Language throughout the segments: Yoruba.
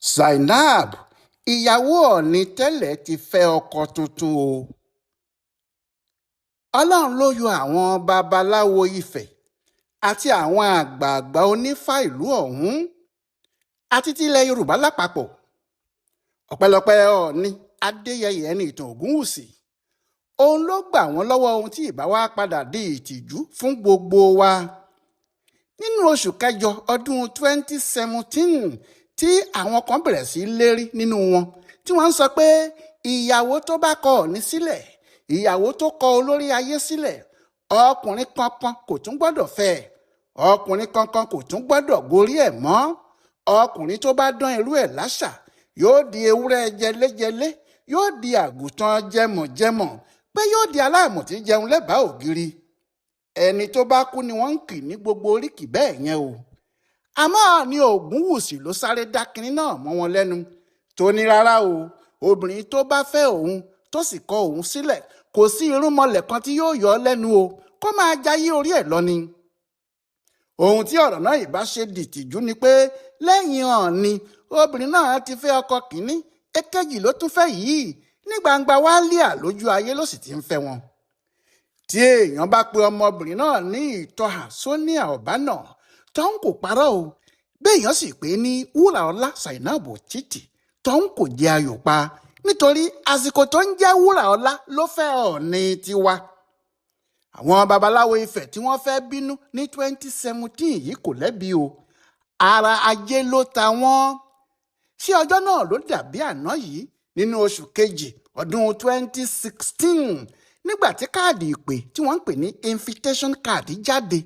Zainab ìyàwó Ọọ̀ni Tẹlẹ ti fẹ́ ọkọ tuntun o. Ọlọ́run ló yọ àwọn babaláwo Ifẹ̀ àti àwọn àgbààgbà onífá ìlú ọ̀hún àti tilẹ̀ Yorùbá lápapọ̀. Ọpẹ́lọpẹ́ Ọọ̀ni Adéyẹyè ẹni ìtàn Ògúnwùsì. Òun ló gbà wọ́n lọ́wọ́ ohun tí ìbá wá padà di ìtìjú fún gbogbo wa. Nínú oṣù kẹjọ ọdún 2017 tí àwọn kan bẹ̀rẹ̀ sí lérí nínú wọn tí wọ́n ń sọ pé ìyàwó tó bá kọ Ọọ̀ni sílẹ̀, ìyàwó tó kọ olórí ayé sílẹ̀, ọkùnrin kankan kò tún gbọ́dọ̀ fẹ́ ẹ̀, ọkùnrin kankan kò tún gbọ́dọ̀ gorí ẹ̀ mọ́, ọkùnrin tó bá dán irú ẹ̀ láṣà yóò di ewúrẹ́ jẹléjẹlé, yóò di àgùntàn jẹmọ̀jẹmọ̀, pé yóò di aláàmọ̀ tí jẹun lẹ́bàá ògiri. Ẹni tó bá kú ni wọ́n ń kì ní gbogbo oríkì bẹ́ẹ̀ yẹn o. Àmọ́ ní Ògúnwùsì ló sáré dá kinní náà mọ́ wọn lẹ́nu tó ní rárá o, obìnrin tó bá fẹ́ òun tó sì kọ òun sílẹ̀ kò sí irúnmọlẹ̀ kan tí yóò yọ ọ́ lẹ́nu o, kó máa jayé orí ẹ̀ lọ ni. Ohun tí ọ̀rọ̀ náà ìbá ṣe dìtìjú ni pé lẹ́yìn Ọọ̀ni obìnrin náà ti fẹ́ ọkọ kìíní, èkejì ló tún fẹ́ yìí, ní gbangba wálíà lójú ayé ló sì ti ń fẹ́ wọn. Tí èèyàn bá pe ọmọbìnrin náà ní ìtọ́hà Sóníà Ọ̀bánà tọ́hún kò parọ́ o, béèyàn sì pé ní Wúràọlá Zainab Títì tọ́hún kò jẹ́ ayò pa, nítorí àsìkò tó ń jẹ́ Wúràọlá ló fẹ́ Ọọ̀ni tiwa. Àwọn babaláwo Ifẹ̀ tí wọ́n fẹ́ bínú ní 2017 yìí kò lẹ́bi o, ara ajé ló ta wọ́n. Ṣé ọjọ́ náà ló dàbí àná yìí nínú oṣù kejì ọdún 2016 nígbà tí káàdì ìpè tí wọ́n ń pè ní invitation card jáde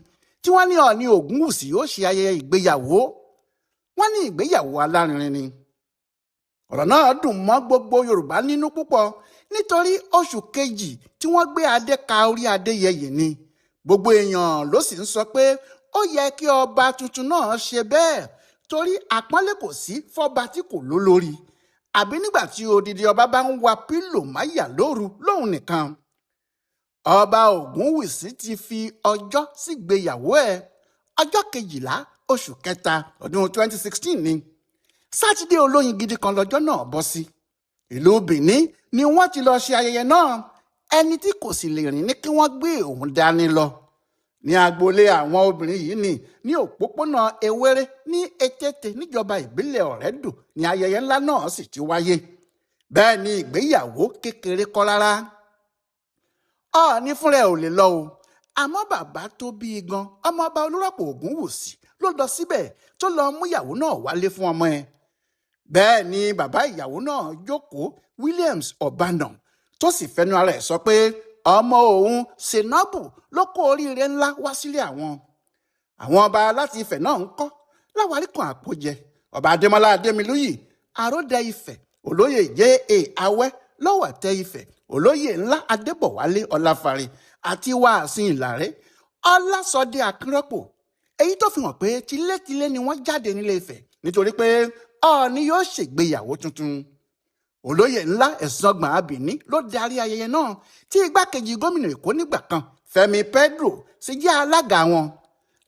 tí wọ́n ní Ọọ̀ni Ògúnwùsì yóò ṣe ayẹyẹ ìgbéyàwó. Wọ́n ní ìgbéyàwó alárinrin ni. Ọ̀rọ̀ náà dùn mọ́ gbogbo Yorùbá nínú púpọ̀ nítorí oṣù kejì tí wọ́n gbé adé ka orí Adéyẹyè ni. Gbogbo èèyàn ló sì ń sọ pé ó yẹ kí ọba tuntun náà ṣe bẹ́ẹ̀ torí àpọ́nlé kò sí fọ́ba tí kò lólórí, àbí nígbà tí odidi ọba bá ń wa pílò máyà lóru lóhun nìkan. Ọba Ògúnwùsì ti fi ọjọ́ sígbéyàwó ẹ̀, ọjọ́ 12 oṣù kẹta ọdún 2016 ni. Sátidé olóyin gidi kan lọ́jọ́ náà bọ́ sí. Ìlú Benin ni wọ́n ti lọ ṣe ayẹyẹ náà. Ẹni tí kò sì lè rìn ní kí wọ́n gbé òun dání lọ. Ní agboolé àwọn obìnrin yìí ní òpópónà Ewéré ní Etété níjọba ìbílẹ̀ Ọ̀rẹ́dù ni ayẹyẹ ńlá náà sì ti wáyé. Bẹ́ẹ̀ ni ìgbéyàwó kékeré kọ́ rárá. Ọọ̀ni fúnra ẹ̀ ò lè lọ o, àmọ́ bàbá tó bí i gan ọmọọba Olúrọ̀pọ̀ Ògúnwùsì ló lọ síbẹ̀ tó lọ mú ìyàwó náà wálé fún ọmọ ẹ̀. Bẹ́ẹ̀ ni bàbá ìyàwó náà jókòó Williams Ọ̀bánà tó sì fẹnu ara ẹ̀ sọ pé ọmọ òun Zainabu ló kó oríire ńlá wá sílé àwọn. Àwọn ọba láti Ifẹ̀ náà ń kọ́ Láwárí kan Àpòjẹ, ọba Adémọ́lá Adémilúyì, Àròdẹ Ifẹ̀, olóyè J.A. Awẹ́ Lọ́wọ̀tẹ́ Ifẹ̀, olóyè ńlá Adébọ̀wálé Ọláfárè àti Wàsíù Ìlàrẹ́ Ọlásọdé Akínrọ́pò. Èyí tó fi hàn pé tilétilé ni wọ́n jáde nílé Ifẹ̀ nítorí pé Ọọ̀ni yóò ṣègbéyàwó tuntun. Olóyè ńlá Ẹ̀sángbọ̀n Abìní ló darí ayẹyẹ náà tí igbákejì gómìnà Èkó nígbà kan Fẹ́mi Pedro sì jẹ́ alága wọn.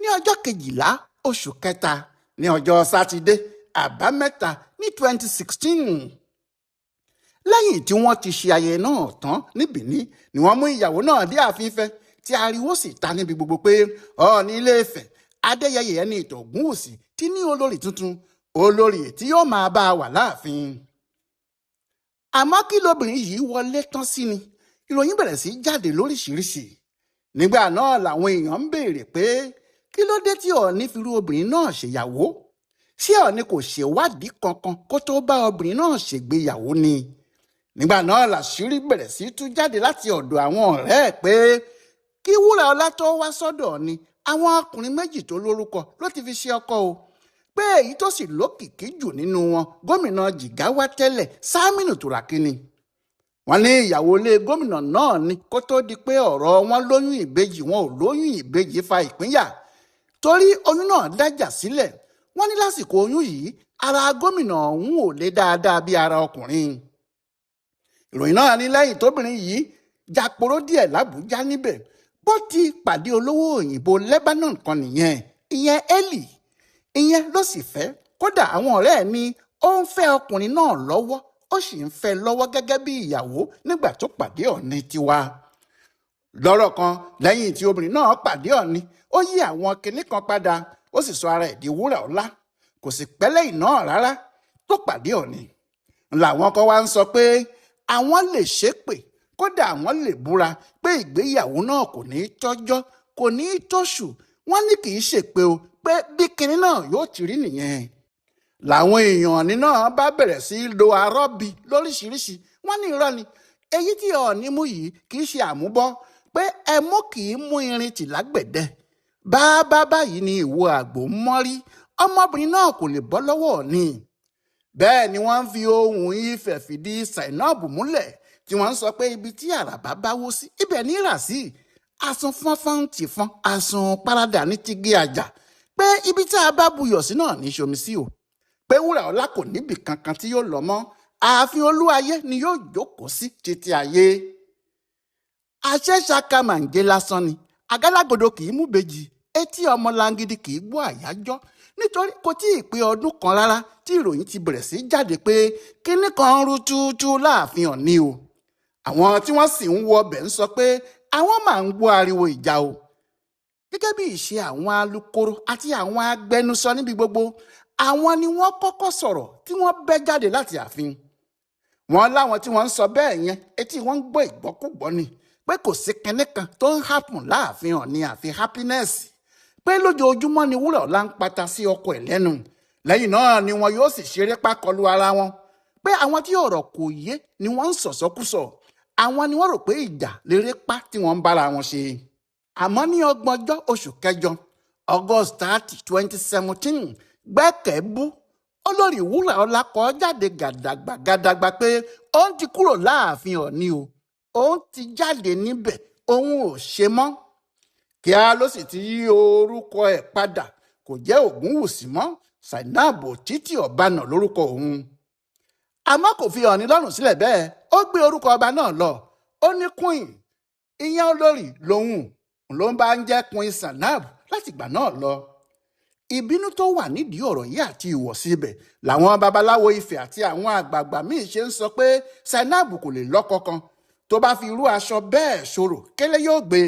Ní ọjọ́ 12 oṣù kẹta ní ọjọ́ sátidé àbámẹ́ta ní 2016. Lẹ́yìn tí wọ́n ti ṣe ayẹyẹ náà tán ní Benin ni wọ́n mú ìyàwó náà dé ààfin Ifẹ̀ tí ariwo sì ta níbi gbogbo pé Ọọ̀ni Ilé Ifẹ̀ Adéyẹyè ẹni ìtàn Ògúnwùsì ti ní olórí tuntun, olórí tí yóò máa bá a wà láàfin. Àmọ́ kí lóbìnrin yìí wọlé tán sí ni ìròyìn bẹ̀rẹ̀ sí jáde lóríṣiríṣi. Nígbà náà làwọn èèyàn ń béèrè pé kí ló dé tí Ọọ̀ni fi rú obìnrin náà ṣèyàwó? Ṣé Ọọ̀ni kò ṣèwádìí kankan kó tó bá obìnrin náà ṣègbéyàwó ni? Nígbà náà làṣírí bẹ̀rẹ̀ sí tú jáde láti ọ̀dọ̀ àwọn ọ̀rẹ́ ẹ̀ pé kí Wúràọlá tó wá sọ́dọ̀ Ọọ̀ni àwọn ọkùnrin méjì tó lórúkọ ló ti fi ṣe ọkọ o, pé èyí tó sì lókìkí jù nínú wọn gómìnà Jìgáwá tẹ́lẹ̀ Sámínù Tùràkì ni. Wọ́n ní ìyàwó ilé gómìnà náà ni kó tó di pé ọ̀rọ̀ wọn lóyún ìbejì wọn ò lóyún ìbejì fa ìpínyà torí oyún náà dájà sílẹ̀. Wọ́n ní lásìkò oyún yìí ara gómìnà ọ̀hún ò lè dáadáa bí ara ọkùnrin. Ìròyìn náà ní lẹ́yìn tóbìnrin yìí jàporó díẹ̀ l'Àbújá níbẹ̀ bó ti pàdé olówó òyìnbó Lebanon kan nìyẹn, ìyẹn Eli. Ìyẹn ló sì fẹ́, kódà àwọn ọ̀rẹ́ ẹ̀ ní ó ń fẹ́ ọkùnrin náà lọ́wọ́ ó sì ń fẹ́ lọ́wọ́ gẹ́gẹ́ bí ìyàwó nígbà tó pàdé Ọọ̀ni tiwa. lọ́rọ̀ kan lẹ́yìn tí obìnrin náà pàdé Ọọ̀ni ó yí àwọn kinní kan padà ó sì sọ ara ẹ̀ di wúrà ọlá. kò sì pẹ́ lẹ́yìn náà rárá tó pàdé Ọọ̀ni làwọn kan wá ń sọ pé àwọn lè ṣépè kódà àwọn lè búra pé ìgbéyàwó náà kò ní í tọ́jọ́ kò ní í tóṣù. wọ́n ní kì í ṣèpè o pé bí kinní náà yóò ti rí nìyẹn. làwọn èèyàn Ọọ̀ni náà bá bẹ̀rẹ̀ sí í lo arọ́bì lóríṣiríṣi. wọ́n ní irọ́ ni èyí tí Ọọ̀ni mú yìí kì í ṣe àmúbọ́ pé ẹmú kì í mú irin tì lágbẹ̀dẹ. bá báyìí ni ìwo àgbò ń mọ́rí ọmọbìnrin náà kò lè bọ́ lọ́wọ́ Ọọ̀ni. bẹ́ẹ̀ ni wọ́n ń fi ohun Ifẹ̀ fìdí Zainab múlẹ̀ tí wọ́n ń sọ pé ibi tí àràbá bá wó sí ibẹ̀ ní rà sí. asun fọ́nfọ́n ti fọ́n asun paradà ní ti gé àjà pé ibi tí a bá buyọ̀ sí náà ní ṣomi sí o. pé wúrà ọlá kò níbì kankan tí yóò lọ mọ́ ààfin olúayé ni yóò jókòó sí títí ayé. àṣẹṣàkà màǹjẹ lásán ni àgádágodo kì í mú bèjì etí ọmọ langidi kì í gbọ́ àyájọ́ nítorí kò tí ì pé ọdún kan rárá tí ìròyìn ti bẹ̀rẹ̀ sí jáde pé kinní kan ń rú túútú láàfin Ọọ̀ni o. àwọn tí wọ́n sì ń wọ ọbẹ̀ ń sọ pé àwọn máa ń gbọ́ ariwo ìjà o. gẹ́gẹ́ bí ìṣe àwọn alukoro àti àwọn agbẹnusọ níbi gbogbo àwọn ni wọ́n kọ́kọ́ sọ̀rọ̀ tí wọ́n bẹ́ jáde láti ààfin. wọ́n láwọn tí wọ́n ń sọ bẹ́ẹ̀ yẹn etí wọ́n ń gbọ́ ìgbọ́kúgbọ́ ni pé kò sí kinní kan tó ń hàpùn láàfin Ọọ̀ni àfi happiness. pé lójoojúmọ́ ni wúrà ọlá ń pata sí ọkọ ẹ̀ lẹ́nu lẹ́yìn náà ni wọn yóò sì ṣeré pákọlù ara wọn. pé àwọn tí ọ̀rọ̀ kò yé ni wọ́n ń sọ̀sọ́kúsọ àwọn ni wọ́n rò pé ìjà léré pa tí wọ́n ń bára wọn ṣe. àmọ́ ní 30 oṣù kẹjọ August 30, 2017 gbẹ́kẹ̀ bú olórí wúrà ọlá kọ jáde gàdàgbà pé òun ti kúrò láàfin Ọọ̀ni o òun ti jáde níbẹ̀ òun ò ṣe mọ́. kíá ló sì ti yí orúkọ ẹ̀ padà kò jẹ́ Ògúnwùsì mọ́ Zainab títí ọ̀bánà lórúkọ òun. àmọ́ kò fi Ọọ̀ni lọ́rùn sílẹ̀ bẹ́ẹ̀ ó gbé orúkọ ọba náà lọ ó ní queen ìyẹn olórí lòun ló ń bá ń jẹ́ queen Zainab láti ìgbà náà lọ. ìbínú tó wà nídìí ọ̀rọ̀ yìí àti ìwọ̀sí ibẹ̀ làwọn babaláwo Ifẹ̀ àti àwọn àgbààgbà míì ṣe ń sọ pé Zainab kò lè lọ́kọ kan tó bá fi irú aṣọ bẹ́ẹ̀ ṣòro kélé yóò gbé.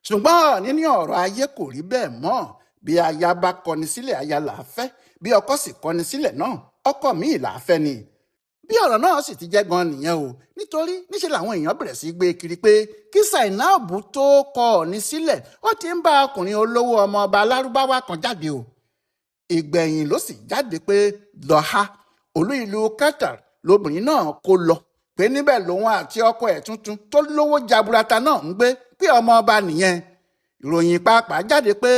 ṣùgbọ́n nínú ọ̀rọ̀ ayé kò rí bẹ́ẹ̀ mọ́ bí aya bá kọni sílẹ̀ aya là á fẹ́ bí ọkọ sì kọni sílẹ̀ náà ọkọ míì là á fẹ́ ni. bí ọ̀rọ̀ náà sì ti jẹ́ gan nìyẹn o nítorí níṣẹ́ làwọn èèyàn bẹ̀rẹ̀ sí gbé kiri pé kí Zainab tó kọ Ọọ̀ni sílẹ̀ ó ti ń bá ọkùnrin olówó ọmọ ọba alárúbáwá kan jáde o. ìgbẹ̀yìn ló sì jáde pé Doha olú ìlú Qatar lobìnrin náà kó lọ pé níbẹ̀ lòun àti ọkọ ẹ̀ tuntun tó lówó jaburata náà ń gbé pé ọmọ ọba nìyẹn. ìròyìn pàápàá jáde pé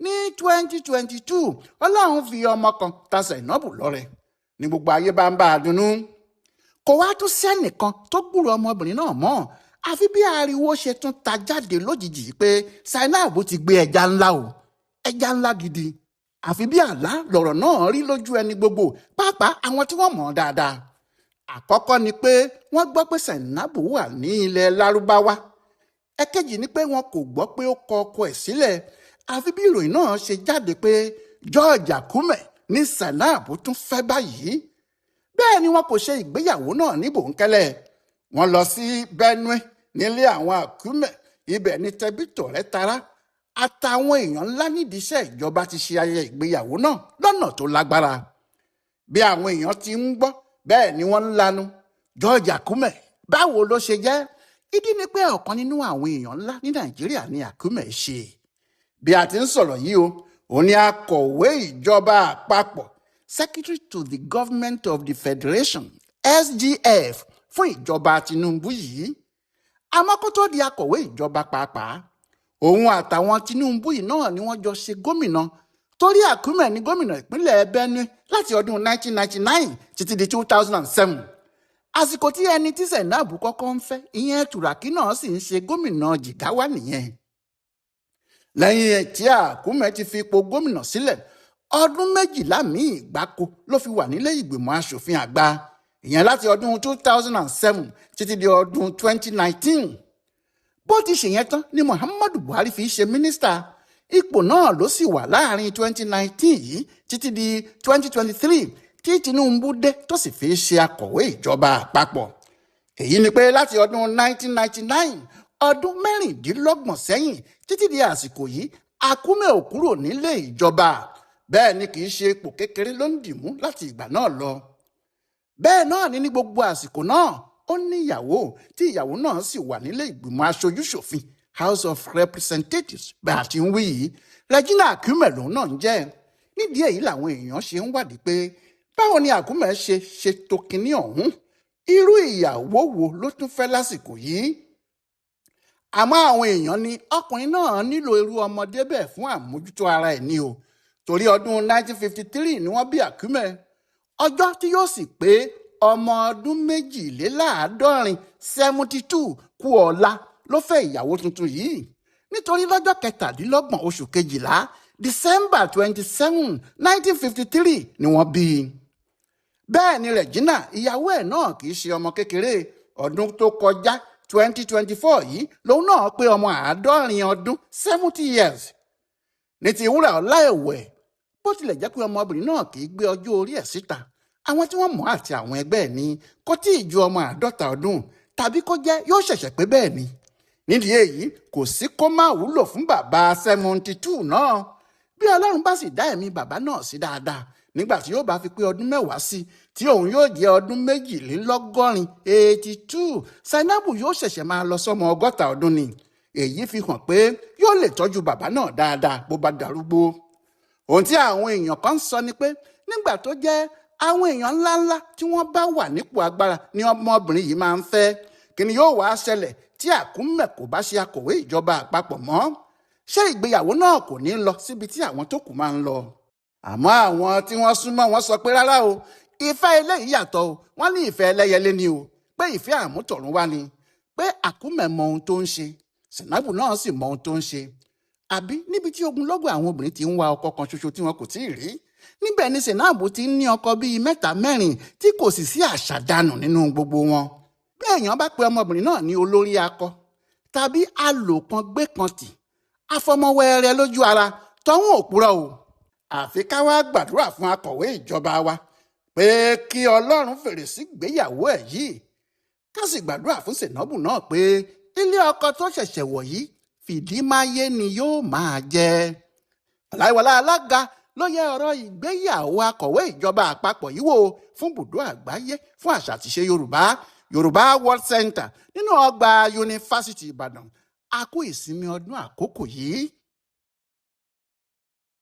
ní 2022 Ọlọ́run fi ọmọ kan ta Zainab lọ́rẹ ní gbogbo ayé bá ń bá a dunnú. kò wá tún sẹ́nìkan tó gbúrò ọmọbìnrin náà mọ́ àfi bí ariwo ṣe tún ta jáde lójijì pé Zainab ti gbé ẹja ńlá o ẹja ńlá gidi. àfi bí àlá lọ̀rọ̀ náà rí lójú ẹni gbogbo pàápàá àwọn tí wọ́n mọ̀ dáadáa. àkọ́kọ́ ni pé wọ́n gbọ́ pé Zainab wà ní ilẹ̀ lárúbáwá. ẹ̀kejì ni pé wọn kò gbọ́ pé ó kọ ọkọ ẹ̀ sílẹ̀ àfi bí ìròyìn náà ṣe jáde pé George Akume ní Zainab tún fẹ́ báyìí. bẹ́ẹ̀ ni wọn kò ṣe ìgbéyàwó náà ní bòńkẹ́lẹ́. wọ́n lọ sí Benue nílé àwọn Akume ibẹ̀ ní tẹbítọ̀rẹ́ tará àtàwọn èèyàn ńlá nídìí iṣẹ́ ìjọba ti ṣe ayẹyẹ ìgbéyàwó náà lọ́nà tó lágbára. bí àwọn èèyàn ti ń gbọ́ bẹ́ẹ̀ ni wọ́n ń lanu. George Akume báwo ló ṣe jẹ́? ìdí ni pé ọ̀kan nínú àwọn èèyàn ńlá ní Nàìjíríà ni Akume ṣe. bí a ti ń sọ̀rọ̀ yìí o òun ni akọ̀wé ìjọba àpapọ̀ Secretary to the Government of the Federation SGF fún ìjọba Tinubu yìí. àmọ́ kó tó di akọ̀wé ìjọba pàápàá òun àtàwọn Tinubu yìí náà ni wọ́n jọ ṣe gómìnà torí Akume ní gómìnà ìpínlẹ̀ Benue láti ọdún 1999 títí di 2007. àsìkò tí ẹni tí Zainab kọ́kọ́ ń fẹ́ ìyẹn Turaki náà sì ń ṣe gómìnà Jigawa nìyẹn. lẹ́yìn tí Akume ti fi ipò gómìnà sílẹ̀ ọdún 12 míì gbáko ló fi wà nílé ìgbìmọ̀ asòfin àgbà ìyẹn láti ọdún 2007 títí di ọdún 2019. bó ti ṣèyẹn tán ni Muhammadu Buhari fi ṣe mínísítà ipò náà ló sì wà láàrin 2019 yìí títí di 2023 tí Tinubu dé tó sì fi ṣe akọ̀wé ìjọba àpapọ̀. èyí ni pé láti ọdún 1999 ọdún mẹ́rìndínlọ́gbọ̀n sẹ́yìn títí di àsìkò yìí Akume ò kúrò nílé ìjọba. bẹ́ẹ̀ ni kì í ṣe ipò kékeré ló ń dìmú láti ìgbà náà lọ. bẹ́ẹ̀ náà ni ní gbogbo àsìkò náà ó ní ìyàwó tí ìyàwó náà sì wà nílé ìgbìmọ̀ aṣojú-ṣòfin House of Representatives bá a ti ń wí yìí Regina Akume lòun náà ń jẹ́. nídìí èyí làwọn èèyàn ṣe ń wádìí pé báwo ni Akume ṣe ṣètò kínní ọ̀hún, irú ìyàwó wo ló tún fẹ́ lásìkò yìí. àmọ́ àwọn èèyàn ní ọkùnrin náà nílò irú ọmọdé bẹ́ẹ̀ fún àmójútó ara ẹ̀ ní o, torí ọdún 1953 ni wọ́n bí Akume. ọjọ́ tí yóò sì pé ọmọ ọdún 72 kù ọ̀la ló fẹ́ ìyàwó tuntun yìí, nítorí lọ́jọ́ 27 oṣù kejìlá December 27, 1953 ni wọ́n bí i. bẹ́ẹ̀ ni Regina ìyàwó ẹ̀ náà kì í ṣe ọmọ kékeré. ọdún tó kọjá 2024 yìí lòun náà pé ọmọ 70 ọdún 70 years. ní ti wúrà ọlá ẹ̀wẹ̀, bó tilẹ̀ jẹ́ pé ọmọbìnrin náà kì í gbé ọjọ́ orí ẹ̀ síta, àwọn tí wọ́n mọ̀ àti àwọn ẹgbẹ́ ẹ̀ ní kò tí ì ju ọmọ 50 ọdún tàbí kó jẹ́ yóò ṣẹ̀ṣẹ̀ pé bẹ́ẹ̀ ni. nídìí èyí kò sí kó má wúlò fún bàbá 72 náà. bí Ọlọ́run bá sì dá ẹ̀mí bàbá náà sí dáadáa nígbà tí yóò bá fi pé ọdún 10 sí tí òun yóò jẹ́ ọdún 82 Zainab yóò ṣẹ̀ṣẹ̀ máa lọ sọ́mọ 60 ọdún ni. èyí fi hàn pé yóò lè tọ́jú bàbá náà dáadáa bó bá darúgbó. ohun tí àwọn èèyàn kan ń sọ ni pé nígbà tó jẹ́ àwọn èèyàn ńláńlá tí wọ́n bá wà nípò agbára ni ọmọbìnrin yìí máa ń fẹ́. kí ni yóò wá ṣẹlẹ̀ tí Akume kò bá ṣe akọ̀wé ìjọba àpapọ̀ mọ́? ṣé ìgbéyàwó náà kò ní lọ síbi tí àwọn tó kù máa ń lọ? àmọ́ àwọn tí wọ́n súnmọ́ wọn sọ pé rárá o, ìfẹ́ eléyìí yàtọ̀ o. wọ́n ní ìfẹ́ ẹlẹ́yẹlé ni o, pé ìfẹ́ àmútọ̀run wá ni, pé Akume mọ ohun tó ń ṣe, Zainab náà sì mọ ohun tó ń ṣe. àbí níbi tí ogunlọ́gọ̀ àwọn obìnrin ti ń wá ọkọ kan ṣoṣo tí wọn kò tí ì rí, níbẹ̀ ni Zainab ti ń ní ọkọ bíi 3-4 tí kò sì sí àṣàdànù nínú gbogbo wọn. bí èèyàn bá pe ọmọbìnrin náà ní olórí akọ tàbí alòkan gbé kan tì, afọmọwẹrẹ lójú ara tọ̀hún òpùrọ́ o. àfi ká wá gbàdúrà fún akọ̀wé ìjọba wa pé kí Ọlọ́run fèrè sí ìgbéyàwó ẹ̀ yìí, ká sì gbàdúrà fún Zainab náà pé ilé ọkọ tó ṣẹ̀ṣẹ̀ wọ̀ yìí fìdímáyé ni yóò máa jẹ́. Ọláìwọlá Alága ló yẹ ọ̀rọ̀ ìgbéyàwó akọ̀wé ìjọba àpapọ̀ yìí wò fún Ibùdó Àgbáyé fún Àṣà àtiṣe Yorùbá World Center nínú ọgbà Yunifásítì Ìbàdàn. a kú ìsinmi ọdún àkókò yìí.